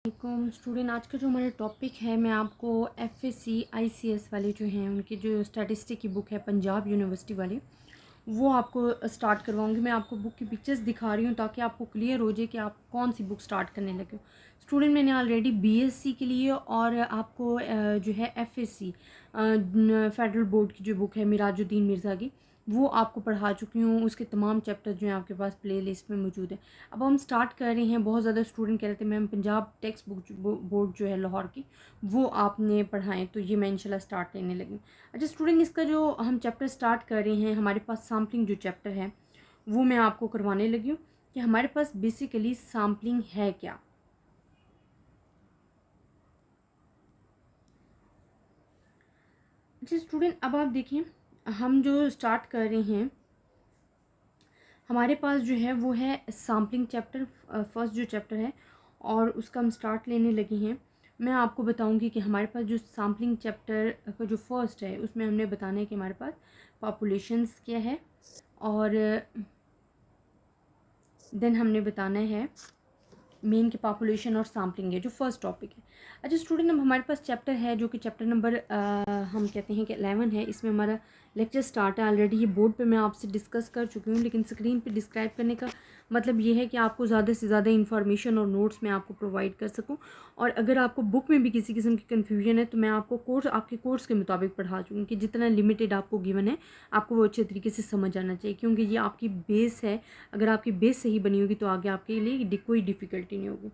Student, आज का जो हमारा टॉपिक है, मैं आपको एफएससी आईसीएस वाले जो हैं उनकी जो स्टैटिस्टिक की बुक है पंजाब यूनिवर्सिटी वाली, वो आपको स्टार्ट करवाऊंगी। मैं आपको बुक की पिक्चर्स दिखा रही हूँ ताकि आपको क्लियर हो जाए कि आप कौन सी बुक स्टार्ट करने लगे हो। स्टूडेंट, मैंने ऑलरेडी बीएससी के लिए और आपको जो है एफएससी फेडरल बोर्ड की जो बुक है मिराजुद्दीन मिर्ज़ा की, वो आपको पढ़ा चुकी हूँ। उसके तमाम चैप्टर जो हैं आपके पास प्ले लिस्ट में मौजूद है। अब हम स्टार्ट कर रहे हैं। बहुत ज़्यादा स्टूडेंट कह रहे थे ma'am Punjab text book board जो है लाहौर की, वो आपने पढ़ाएं, तो ये मैं इंशाल्लाह स्टार्ट लेने लगी। अच्छा स्टूडेंट, इसका जो हम चैप्टर स्टार्ट कर रहे हैं, हमारे पास सैम्पलिंग जो चैप्टर है वो मैं आपको करवाने लगी हूँ कि हमारे पास बेसिकली सैम्पलिंग है क्या। अच्छा स्टूडेंट, अब आप देखें, हम जो स्टार्ट कर रहे हैं, हमारे पास जो है वो है सैम्पलिंग चैप्टर, फर्स्ट जो चैप्टर है, और उसका हम स्टार्ट लेने लगे हैं। मैं आपको बताऊंगी कि हमारे पास जो सैम्पलिंग चैप्टर का जो फर्स्ट है उसमें हमने बताना है कि हमारे पास पॉपुलेशंस क्या है, और देन हमने बताना है मेन की पॉपुलेशन और सैम्पलिंग है जो फर्स्ट टॉपिक है। अच्छा स्टूडेंट, अब हमारे पास चैप्टर है जो कि चैप्टर नंबर हम कहते हैं कि 11 है। इसमें हमारा लेक्चर स्टार्ट है। ऑलरेडी ये बोर्ड पे मैं आपसे डिस्कस कर चुकी हूँ, लेकिन स्क्रीन पे डिस्क्राइब करने का मतलब ये है कि आपको ज़्यादा से ज़्यादा इन्फॉर्मेशन और नोट्स मैं आपको प्रोवाइड कर सकूँ। और अगर आपको बुक में भी किसी किस्म की कन्फ्यूजन है तो मैं आपको आपके कोर्स के मुताबिक पढ़ा चुकी कि जितना लिमिटेड आपको गिवन है आपको वो अच्छे तरीके से समझ आना चाहिए, क्योंकि ये आपकी बेस है। अगर आपकी बेस सही बनी होगी तो आगे आपके लिए कोई डिफ़िकल्टी नहीं होगी।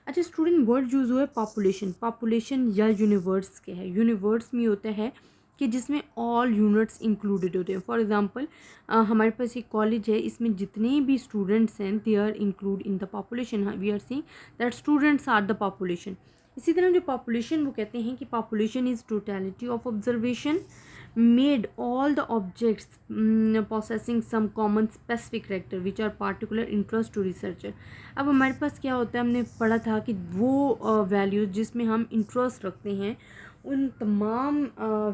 अच्छा स्टूडेंट, वर्ड यूज़ हुआ है पॉपुलेशन। पॉपुलेशन या यूनिवर्स के है। यूनिवर्स में होता है कि जिसमें ऑल यूनिट्स इंक्लूडेड होते हैं। फॉर एग्जांपल, हमारे पास एक कॉलेज है, इसमें जितने भी स्टूडेंट्स हैं they are include in the population. We are seeing that students are the population. इसी तरह जो पॉपुलेशन, वो कहते हैं कि population is totality of observation made all the objects possessing some common specific character which are particular interest to researcher। अब हमारे पास क्या होता है, हमने पढ़ा था कि वो वैल्यूज़ जिसमें हम इंटरेस्ट रखते हैं, उन तमाम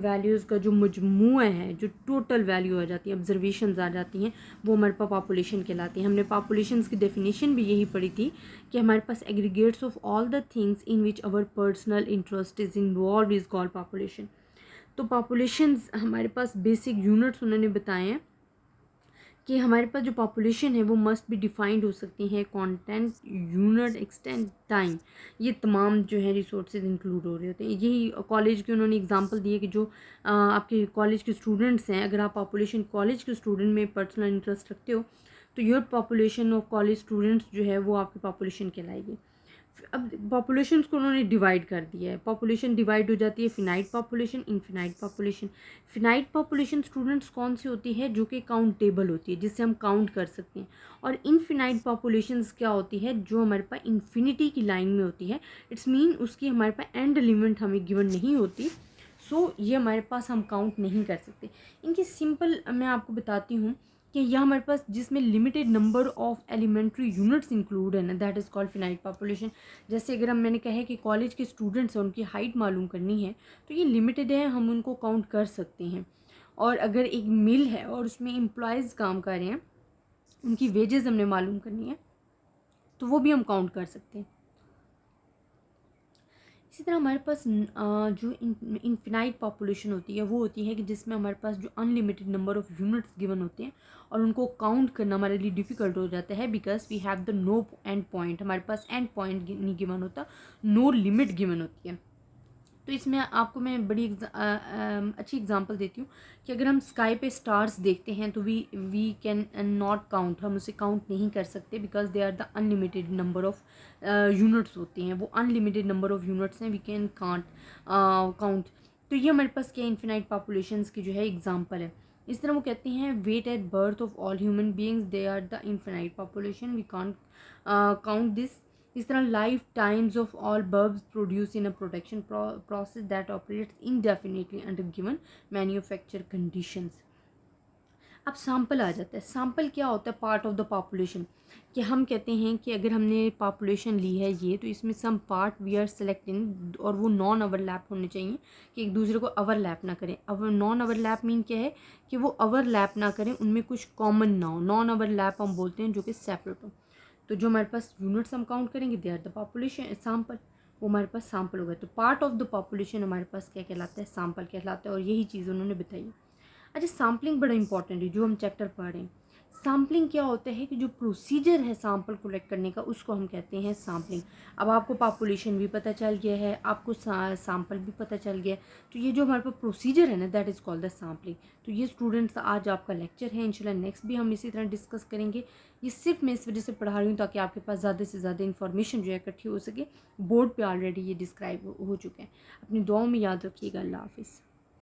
वैल्यूज़ का जो मजमूआ है, जो टोटल वैल्यू आ जाती है, ऑब्जर्वेशंस आ जाती हैं, वो हमारे पास पॉपुलेशन कहलाती है। हमने पॉपुलेशंस की डेफिनेशन भी यही पढ़ी थी कि हमारे पास aggregates of all the things in which our personal interest is involve is called population. तो पॉपुलेशंस हमारे पास बेसिक यूनिट्स उन्होंने बताए हैं कि हमारे पास जो पॉपुलेशन है वो मस्ट भी डिफाइंड हो सकती है। कंटेंट, यूनिट, एक्सटेंट, टाइम, ये तमाम जो है रिसोर्सेज इंक्लूड हो रहे होते हैं। यही कॉलेज के उन्होंने एग्जांपल दिए कि जो आपके कॉलेज के स्टूडेंट्स हैं, अगर आप पॉपुलेशन कॉलेज के स्टूडेंट में पर्सनल इंटरेस्ट रखते हो तो your population of college students जो है वो आपकी पॉपुलेशन कहलाएगी। अब पॉपुलेशन को उन्होंने डिवाइड कर दिया है। पॉपुलेशन डिवाइड हो जाती है finite population, infinite population. Finite population students कौन सी होती है, जो कि काउंटेबल होती है, जिससे हम काउंट कर सकते हैं। और इनफिनाइट पॉपुलेशंस क्या होती है, जो हमारे पास इन्फिनिटी की लाइन में होती है। इट्स मीन उसकी हमारे पास एंड लिमिट हमें गिवन नहीं होती। सो ये हमारे पास हम काउंट नहीं कर सकते। इनकी सिंपल मैं आपको बताती हूँ कि यह हमारे पास जिसमें limited number of elementary units include है ना, that is called finite population. जैसे अगर मैंने कहा है कि कॉलेज के स्टूडेंट्स हैं, उनकी हाइट मालूम करनी है, तो ये लिमिटेड है, हम उनको काउंट कर सकते हैं। और अगर एक मिल है और उसमें एम्प्लॉयज़ काम कर रहे हैं, उनकी वेजेस हमने मालूम करनी है, तो वो भी हम काउंट कर सकते हैं। इसी तरह हमारे पास जो इनफिनाइट पॉपुलेशन होती है वो होती है कि जिसमें हमारे पास जो unlimited number of units given होते हैं और उनको काउंट करना हमारे लिए डिफ़िकल्ट हो जाता है, because we have the no end point. हमारे पास एंड पॉइंट नहीं गिवन होता, नो लिमिट गिवन होती है। तो इसमें आपको मैं बड़ी अच्छी एग्जांपल देती हूँ कि अगर हम स्काई पे स्टार्स देखते हैं तो वी कैन नॉट काउंट, हम उसे काउंट नहीं कर सकते, because they are the unlimited number of units होती हैं। वो अनलिमिटेड नंबर ऑफ यूनिट्स हैं, वी कैन कांट काउंट। तो ये हमारे पास क्या इन्फिनाइट पॉपुलेशंस की जो है एग्जांपल है। इस तरह वो कहते हैं weight at birth of all human beings, they are the infinite population, we can't count this. इस तरह life times of all bulbs produce in a production process that operates indefinitely under given manufacture conditions. अब sample आ जाता है। Sample क्या होता है, part of the population. कि हम कहते हैं कि अगर हमने पॉपुलेशन ली है ये, तो इसमें some part we are selecting, और वो नॉन ओवरलैप होने चाहिए, कि एक दूसरे को ओवरलैप ना करें। अब नॉन ओवरलैप मीन क्या है, कि वो ओवरलैप ना करें, उनमें कुछ कॉमन ना हो। नॉन ओवरलैप हम बोलते हैं जो कि सेपरेट हो। तो जो हमारे पास यूनिट्स हम काउंट करेंगे they are the population sample. वो हमारे पास सैम्पल होगा। तो पार्ट ऑफ द पॉपुलेशन हमारे पास क्या कहलाता है, सैम्पल कहलाता है, और यही चीज़ उन्होंने बताई। अच्छा, सैम्पलिंग बड़ा इंपॉर्टेंट है जो हम चैप्टर पढ़ रहे हैं। सैम्पलिंग क्या होता है कि जो प्रोसीजर है सैम्पल कलेक्ट करने का, उसको हम कहते हैं सैम्पलिंग। अब आपको पॉपुलेशन भी पता चल गया है, आपको सैम्पल भी पता चल गया है, तो ये जो हमारे पास प्रोसीजर है ना, that is called the sampling. तो ये स्टूडेंट्स आज आपका लेक्चर है, इंशाल्लाह नेक्स्ट भी हम इसी तरह डिस्कस करेंगे। ये सिर्फ मैं इस वजह से पढ़ा रही हूँ ताकि आपके पास ज़्यादा से ज़्यादा इन्फॉर्मेशन जो है इकट्ठी हो सके। बोर्ड पर ऑलरेडी ये डिस्क्राइब हो चुके हैं। अपनी दुआओं में याद रखिएगा। अल्लाह हाफिज़।